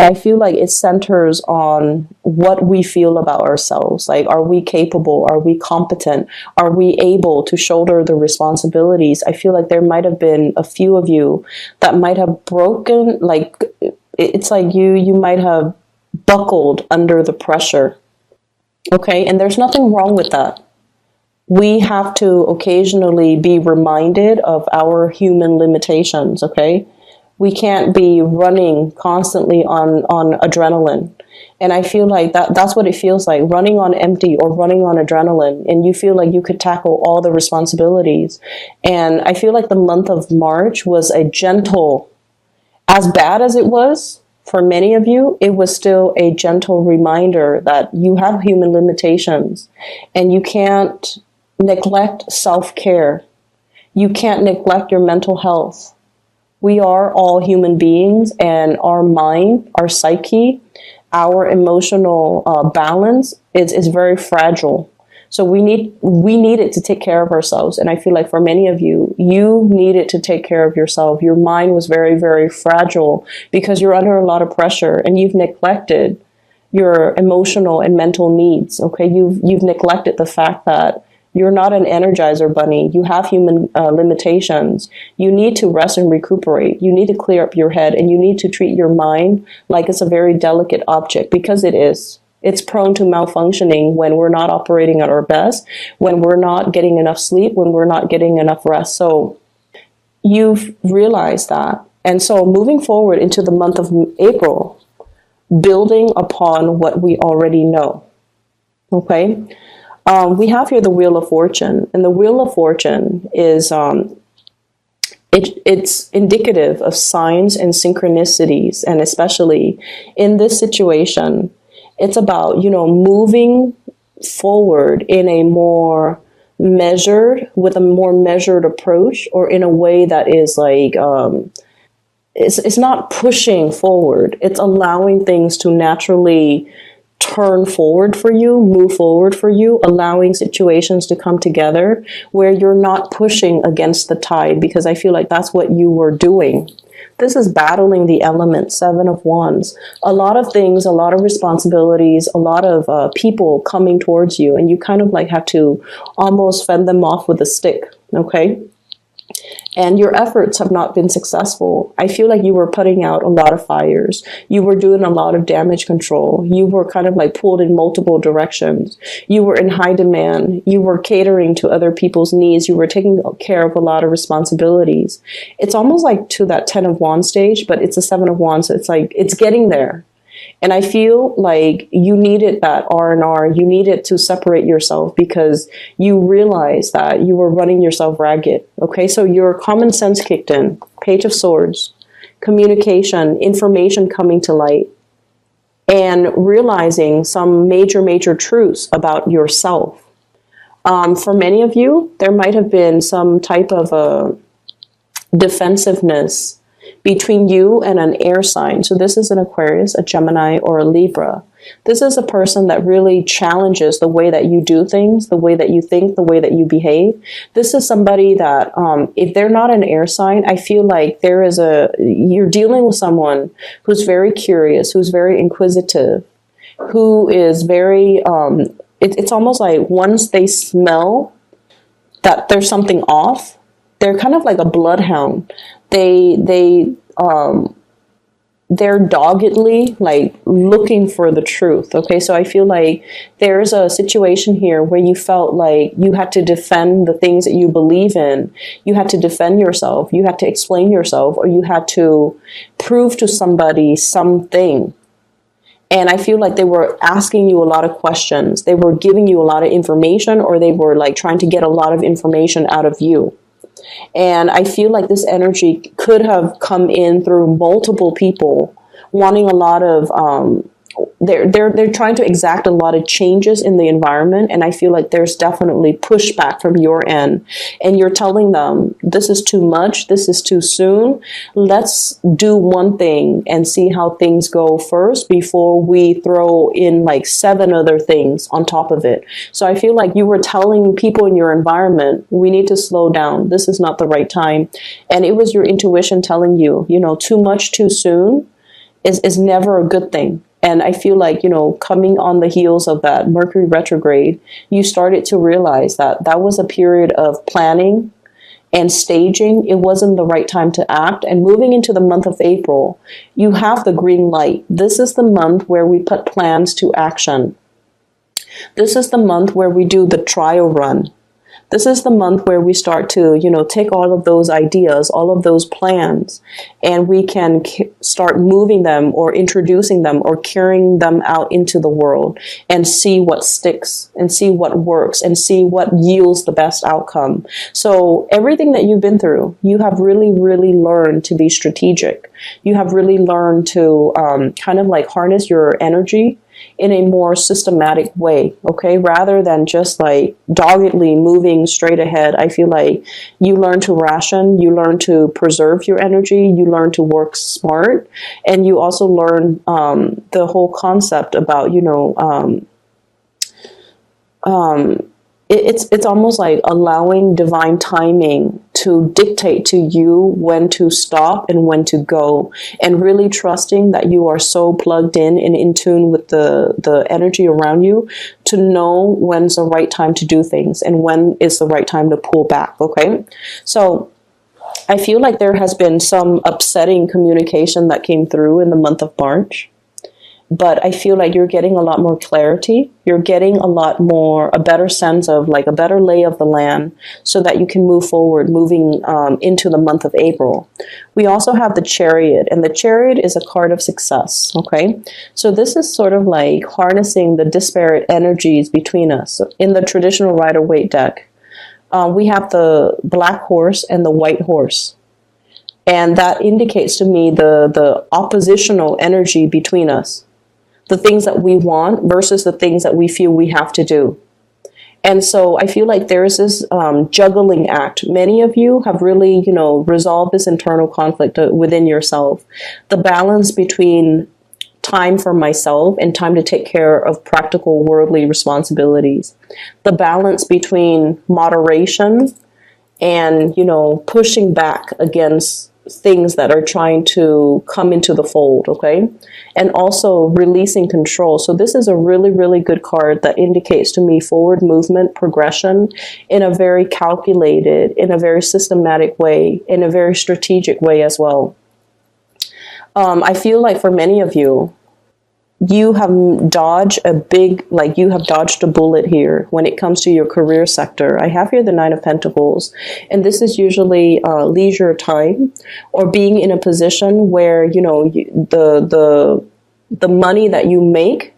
I feel like it centers on what we feel about ourselves. Like, are we capable? Are we competent? Are we able to shoulder the responsibilities? I feel like there might have been a few of you that might have broken, like, it's like you might have buckled under the pressure. Okay, and there's nothing wrong with that. We have to occasionally be reminded of our human limitations, okay? We can't be running constantly on adrenaline. And I feel like that's what it feels like, running on empty or running on adrenaline. And you feel like you could tackle all the responsibilities. And I feel like the month of March was a gentle, as bad as it was for many of you, it was still a gentle reminder that you have human limitations and you can't neglect self-care. You can't neglect your mental health. We are all human beings, and our mind, our psyche, our emotional balance is very fragile. So we need it to take care of ourselves. And I feel like for many of you, you needed to take care of yourself. Your mind was very, very fragile because you're under a lot of pressure and you've neglected your emotional and mental needs. Okay, you've neglected the fact that you're not an Energizer bunny. You have human limitations. You need to rest and recuperate. You need to clear up your head, and you need to treat your mind like it's a very delicate object, because it is. It's prone to malfunctioning when we're not operating at our best, when we're not getting enough sleep, when we're not getting enough rest. So you've realized that. And so moving forward into the month of April, building upon what we already know. Okay? We have here the Wheel of Fortune, and the Wheel of Fortune is it's indicative of signs and synchronicities, and especially in this situation, it's about, moving forward in a more measured, with a more measured approach, or in a way that is like it's not pushing forward. It's allowing things to naturally turn forward for you, move forward for you, allowing situations to come together where you're not pushing against the tide, because I feel like that's what you were doing. This is battling the element, 7 of Wands. A lot of things, a lot of responsibilities, a lot of people coming towards you, and you kind of like have to almost fend them off with a stick, okay? And your efforts have not been successful. I feel like you were putting out a lot of fires. You were doing a lot of damage control. You were kind of like pulled in multiple directions. You were in high demand. You were catering to other people's needs. You were taking care of a lot of responsibilities. It's almost like to that 10 of Wands stage, but it's a 7 of Wands. So it's like, it's getting there. And I feel like you needed that R&R. You needed to separate yourself because you realized that you were running yourself ragged. Okay, so your common sense kicked in. Page of Swords, communication, information coming to light, and realizing some major, major truths about yourself. For many of you, there might have been some type of a defensiveness between you and an air sign. So this is an Aquarius, a Gemini, or a Libra. This is a person that really challenges the way that you do things, the way that you think, the way that you behave. This is somebody that, if they're not an air sign, I feel like you're dealing with someone who's very curious, who's very inquisitive, who is very, it's almost like once they smell that there's something off, they're kind of like a bloodhound. They're doggedly like looking for the truth. Okay, so I feel like there's a situation here where you felt like you had to defend the things that you believe in. You had to defend yourself. You had to explain yourself, or you had to prove to somebody something. And I feel like they were asking you a lot of questions. They were giving you a lot of information, or they were like trying to get a lot of information out of you. And I feel like this energy could have come in through multiple people wanting a lot of, they're trying to exact a lot of changes in the environment. And I feel like there's definitely pushback from your end. And you're telling them, this is too much. This is too soon. Let's do one thing and see how things go first before we throw in like 7 other things on top of it. So I feel like you were telling people in your environment, we need to slow down. This is not the right time. And it was your intuition telling you, too much too soon. is never a good thing. And I feel like, coming on the heels of that Mercury retrograde, you started to realize that that was a period of planning and staging. It wasn't the right time to act. And moving into the month of April, you have the green light. This is the month where we put plans to action. This is the month where we do the trial run. This is the month where we start to, take all of those ideas, all of those plans, and we can start moving them or introducing them or carrying them out into the world and see what sticks and see what works and see what yields the best outcome. So everything that you've been through, you have really, really learned to be strategic. You have really learned to kind of like harness your energy in a more systematic way, okay? Rather than just like doggedly moving straight ahead, I feel like you learn to ration, you learn to preserve your energy, you learn to work smart, and you also learn the whole concept about, it's almost like allowing divine timing to dictate to you when to stop and when to go, and really trusting that you are so plugged in and in tune with the energy around you to know when's the right time to do things and when is the right time to pull back, okay? So I feel like there has been some upsetting communication that came through in the month of March. But I feel like you're getting a lot more clarity. You're getting a better sense of like a better lay of the land so that you can move forward, moving into the month of April. We also have the Chariot, and the Chariot is a card of success, okay? So this is sort of like harnessing the disparate energies between us. So in the traditional Rider-Waite deck, we have the black horse and the white horse. And that indicates to me the oppositional energy between us. The things that we want versus the things that we feel we have to do. And so I feel like there's this juggling act. Many of you have really, resolved this internal conflict within yourself. The balance between time for myself and time to take care of practical worldly responsibilities. The balance between moderation and, pushing back against things that are trying to come into the fold, okay? And also releasing control. So this is a really, really good card that indicates to me forward movement, progression in a very calculated, in a very systematic way, in a very strategic way as well. I feel like for many of you, you have dodged a bullet here when it comes to your career sector. I have here the Nine of Pentacles, and this is usually leisure time or being in a position where, the money that you make,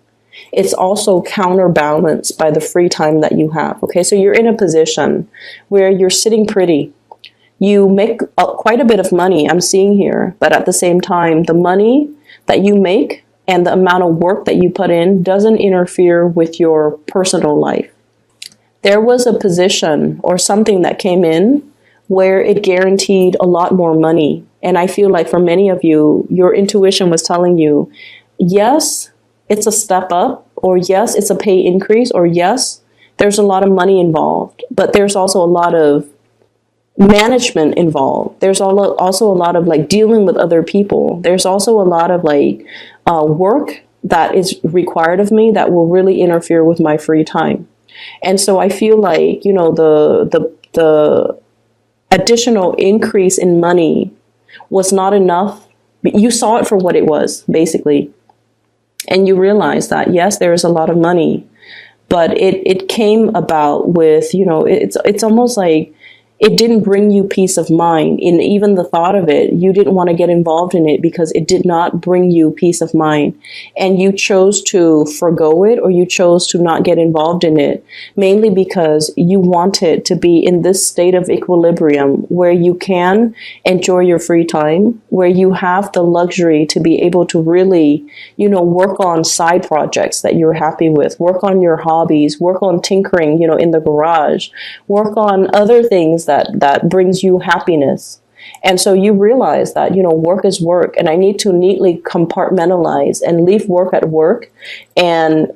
it's also counterbalanced by the free time that you have. Okay, so you're in a position where you're sitting pretty. You make quite a bit of money, I'm seeing here, but at the same time, the money that you make and the amount of work that you put in doesn't interfere with your personal life. There was a position or something that came in where it guaranteed a lot more money. And I feel like for many of you, your intuition was telling you, yes, it's a step up, or yes, it's a pay increase, or yes, there's a lot of money involved, but there's also a lot of management involved. There's also a lot of like dealing with other people. There's also a lot of like work that is required of me that will really interfere with my free time. And so I feel like, the additional increase in money was not enough. You saw it for what it was, basically. And you realize that, yes, there is a lot of money, but it came about with, it's almost like it didn't bring you peace of mind. In even the thought of it, you didn't want to get involved in it because it did not bring you peace of mind. And you chose to forgo it, or you chose to not get involved in it, mainly because you wanted to be in this state of equilibrium where you can enjoy your free time, where you have the luxury to be able to really, work on side projects that you're happy with, work on your hobbies, work on tinkering, in the garage, work on other things that brings you happiness. And so you realize that, work is work, and I need to neatly compartmentalize and leave work at work and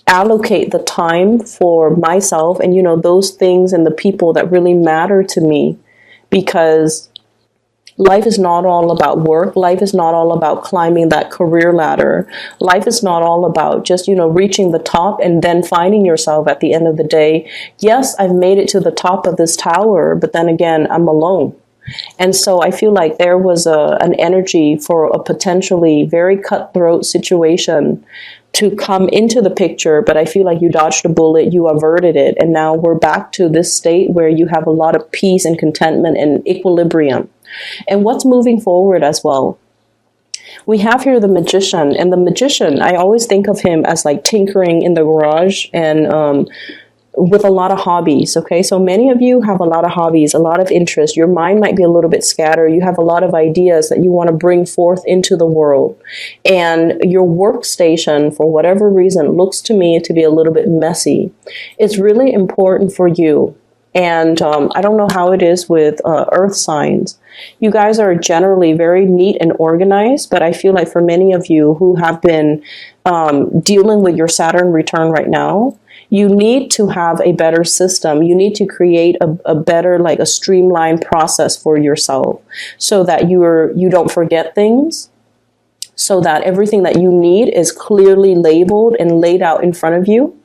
allocate the time for myself and, those things and the people that really matter to me, because Life is not all about work. Life is not all about climbing that career ladder. Life is not all about just, reaching the top and then finding yourself at the end of the day. Yes, I've made it to the top of this tower, but then again, I'm alone. And so I feel like there was an energy for a potentially very cutthroat situation to come into the picture, but I feel like you dodged a bullet, you averted it, and now we're back to this state where you have a lot of peace and contentment and equilibrium. And what's moving forward as well? We have here the magician, and the magician, I always think of him as like tinkering in the garage and with a lot of hobbies. Okay, so many of you have a lot of hobbies, a lot of interest. Your mind might be a little bit scattered. You have a lot of ideas that you want to bring forth into the world, and your workstation, for whatever reason, looks to me to be a little bit messy. It's really important for you. And I don't know how it is with earth signs. You guys are generally very neat and organized, but I feel like for many of you who have been dealing with your Saturn return right now, you need to have a better system. You need to create a better, like a streamlined process for yourself so that you don't forget things, so that everything that you need is clearly labeled and laid out in front of you,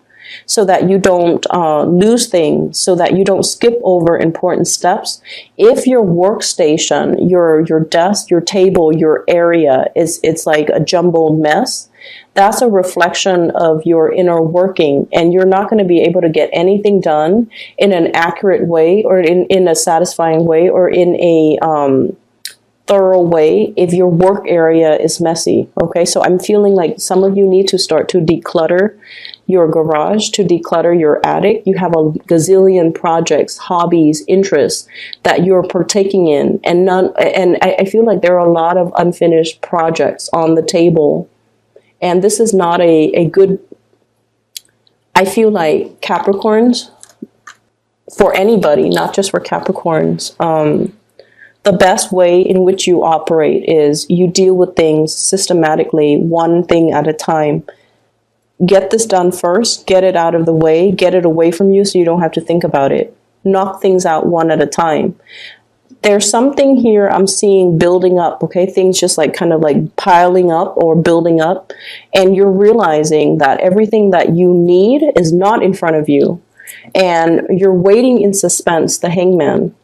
so that you don't lose things, so that you don't skip over important steps. If your workstation, your desk, your table, your area it's like a jumbled mess, that's a reflection of your inner working, and you're not going to be able to get anything done in an accurate way or in a satisfying way or in a thorough way if your work area is messy. Okay, so I'm feeling like some of you need to start to declutter your garage, to declutter your attic. You have a gazillion projects, hobbies, interests that you're partaking in, and I feel like there are a lot of unfinished projects on the table. And this is not a good, I feel like Capricorns, for anybody, not just for Capricorns, the best way in which you operate is you deal with things systematically, one thing at a time. Get this done first, get it out of the way, get it away from you so you don't have to think about it. Knock things out one at a time. There's something here I'm seeing building up, okay? Things just like kind of like piling up or building up. And you're realizing that everything that you need is not in front of you. And you're waiting in suspense, the hangman.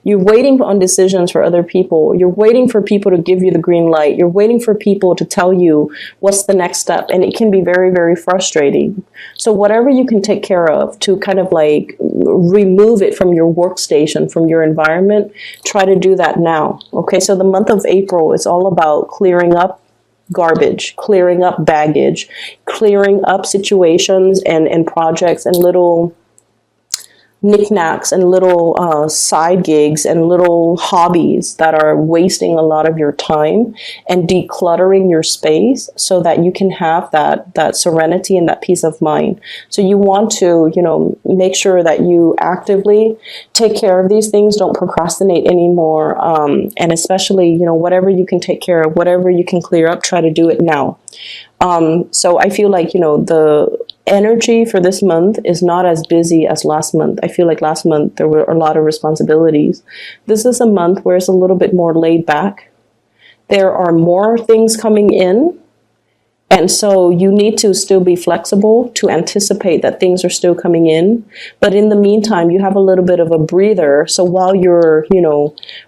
You're waiting on decisions for other people. You're waiting for people to give you the green light. You're waiting for people to tell you what's the next step. And it can be very, very frustrating. So whatever you can take care of to kind of like remove it from your workstation, from your environment, try to do that now. Okay, so the month of April is all about clearing up garbage, clearing up baggage, clearing up situations and projects and little knickknacks and little side gigs and little hobbies that are wasting a lot of your time, and decluttering your space so that you can have that serenity and that peace of mind. So you want to, make sure that you actively take care of these things. Don't procrastinate anymore. And especially, whatever you can take care of, whatever you can clear up, try to do it now. So I feel like, the energy for this month is not as busy as last month. I feel like last month there were a lot of responsibilities. This is a month where it's a little bit more laid back. There are more things coming in. And so you need to still be flexible to anticipate that things are still coming in. But in the meantime, you have a little bit of a breather. So while you're,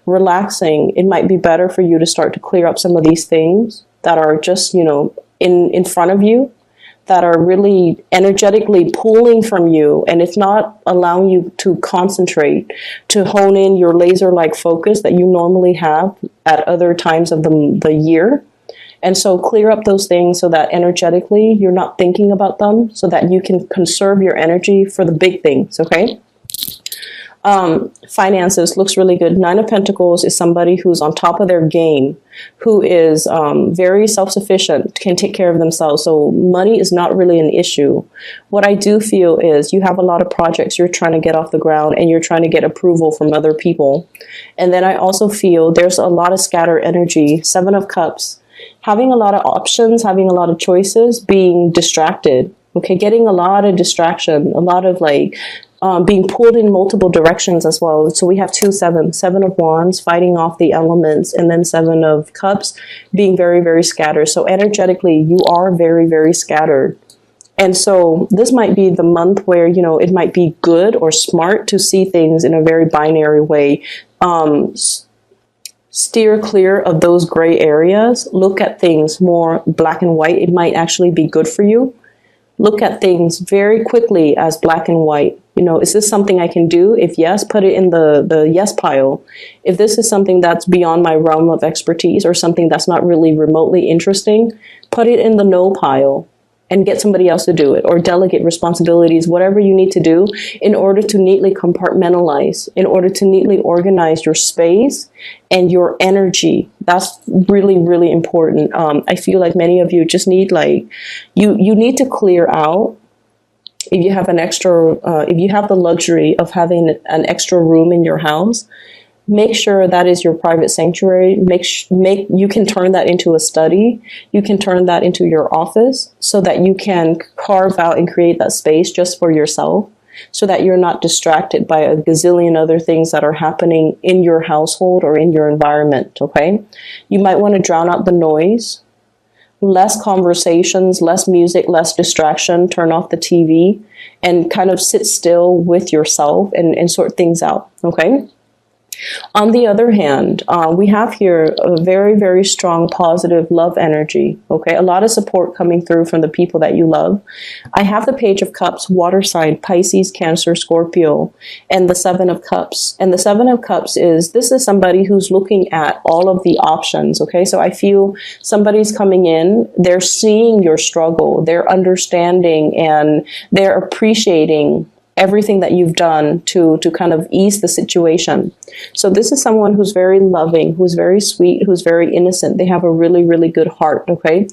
relaxing, it might be better for you to start to clear up some of these things that are just, in front of you, that are really energetically pulling from you, and it's not allowing you to concentrate, to hone in your laser-like focus that you normally have at other times of the year. And so clear up those things so that energetically you're not thinking about them, so that you can conserve your energy for the big things, okay? Finances looks really good. 9 of Pentacles is somebody who's on top of their game, who is very self-sufficient, can take care of themselves. So money is not really an issue. What I do feel is you have a lot of projects you're trying to get off the ground, and you're trying to get approval from other people. And then I also feel there's a lot of scattered energy. 7 of Cups, having a lot of options, having a lot of choices, being distracted. Okay, getting a lot of distraction, a lot of like being pulled in multiple directions as well. So we have 7 of wands fighting off the elements, and then 7 of cups being very, very scattered. So energetically, you are very, very scattered. And so this might be the month where, you know, it might be good or smart to see things in a very binary way. Steer clear of those gray areas. Look at things more black and white. It might actually be good for you. Look at things very quickly as black and white. You know, is this something I can do? If yes, put it in the yes pile. If this is something that's beyond my realm of expertise or something that's not really remotely interesting, put it in the no pile and get somebody else to do it, or delegate responsibilities, whatever you need to do in order to neatly compartmentalize, in order to neatly organize your space and your energy. That's really, really important. I feel like many of you just need, like, you need to clear out. If you have an extra, if you have the luxury of having an extra room in your house, make sure that is your private sanctuary. You can turn that into a study. You can turn that into your office so that you can carve out and create that space just for yourself, so that you're not distracted by a gazillion other things that are happening in your household or in your environment, okay? You might want to drown out the noise. Less conversations, less music, less distraction. Turn off the TV and kind of sit still with yourself and sort things out, okay? On the other hand, we have here a very, very strong positive love energy, okay? A lot of support coming through from the people that you love. I have the Page of Cups, water sign, Pisces, Cancer, Scorpio, and the 7 of Cups. And the 7 of Cups this is somebody who's looking at all of the options, okay? So I feel somebody's coming in, they're seeing your struggle, they're understanding, and they're appreciating everything that you've done to kind of ease the situation. So this is someone who's very loving, who's very sweet, who's very innocent. They have a really, really good heart, okay?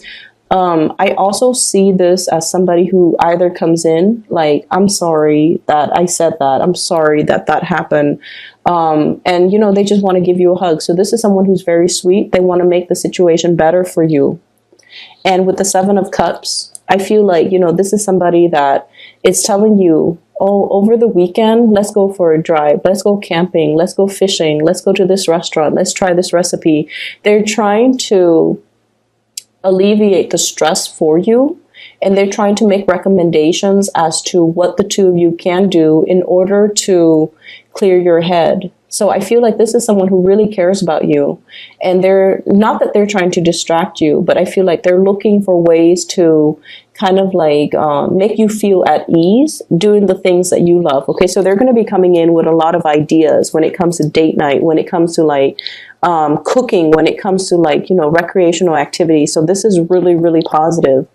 I also see this as somebody who either comes in like, I'm sorry that I said that. I'm sorry that that happened. And, you know, they just want to give you a hug. So this is someone who's very sweet. They want to make the situation better for you. And with the 7 of Cups, I feel like, you know, this is somebody that is telling you, oh, over the weekend, let's go for a drive. Let's go camping. Let's go fishing. Let's go to this restaurant. Let's try this recipe. They're trying to alleviate the stress for you. And they're trying to make recommendations as to what the two of you can do in order to clear your head. So I feel like this is someone who really cares about you. And they're not that they're trying to distract you, but I feel like they're looking for ways to kind of like make you feel at ease doing the things that you love. Okay, so they're going to be coming in with a lot of ideas when it comes to date night, when it comes to like cooking, when it comes to like, you know, recreational activities. So this is really, really positive.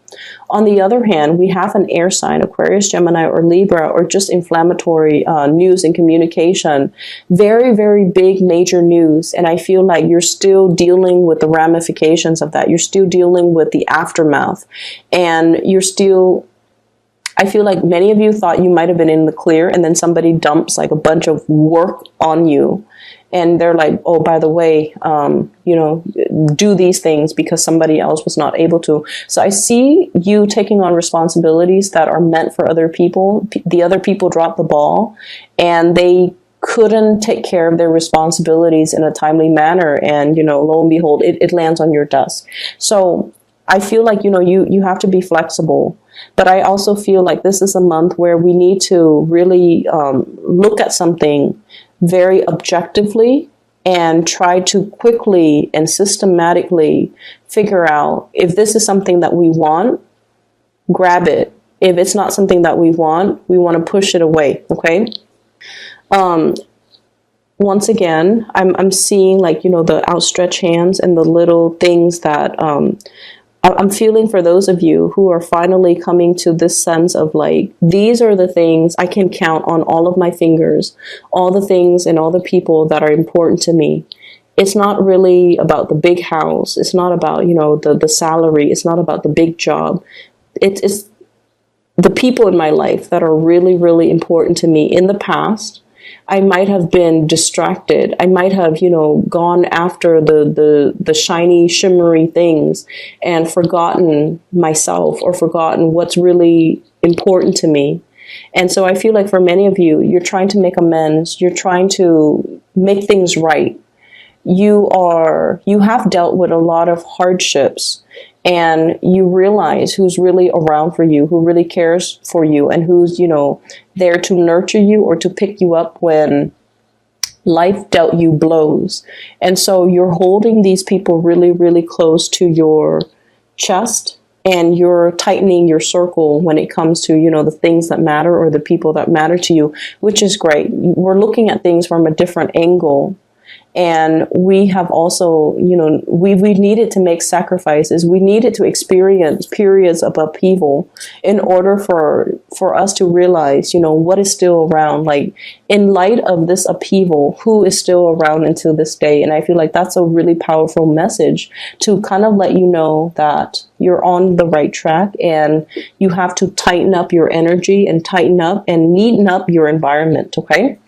On the other hand, we have an air sign, Aquarius, Gemini, or Libra, or just inflammatory news and communication. Very, very big, major news. And I feel like you're still dealing with the ramifications of that. You're still dealing with the aftermath. And you're still, I feel like many of you thought you might have been in the clear, and then somebody dumps like a bunch of work on you. And they're like, oh, by the way, you know, do these things because somebody else was not able to. So I see you taking on responsibilities that are meant for other people. The other people dropped the ball and they couldn't take care of their responsibilities in a timely manner. And, you know, lo and behold, it lands on your desk. So I feel like, you know, you have to be flexible. But I also feel like this is a month where we need to really look at something very objectively and try to quickly and systematically figure out if this is something that we want, grab it. If it's not something that we want to push it away, okay? Once again, I'm seeing like, you know, the outstretched hands and the little things that I'm feeling for those of you who are finally coming to this sense of like, these are the things I can count on all of my fingers, all the things and all the people that are important to me. It's not really about the big house. It's not about, you know, the salary. It's not about the big job. It's the people in my life that are really, really important to me. In the past, I might have been distracted. I might have, you know, gone after the shiny, shimmery things and forgotten myself or forgotten what's really important to me. And so I feel like for many of you, you're trying to make amends. You're trying to make things right. You have dealt with a lot of hardships, and you realize who's really around for you, who really cares for you, and who's, there to nurture you or to pick you up when life dealt you blows. And so you're holding these people really, really close to your chest, and you're tightening your circle when it comes to, the things that matter or the people that matter to you, which is great. We're looking at things from a different angle. And we have also, we needed to make sacrifices. We needed to experience periods of upheaval in order for us to realize, what is still around. Like, in light of this upheaval, who is still around until this day? And I feel like that's a really powerful message to kind of let you know that you're on the right track, and you have to tighten up your energy and tighten up and neaten up your environment, okay?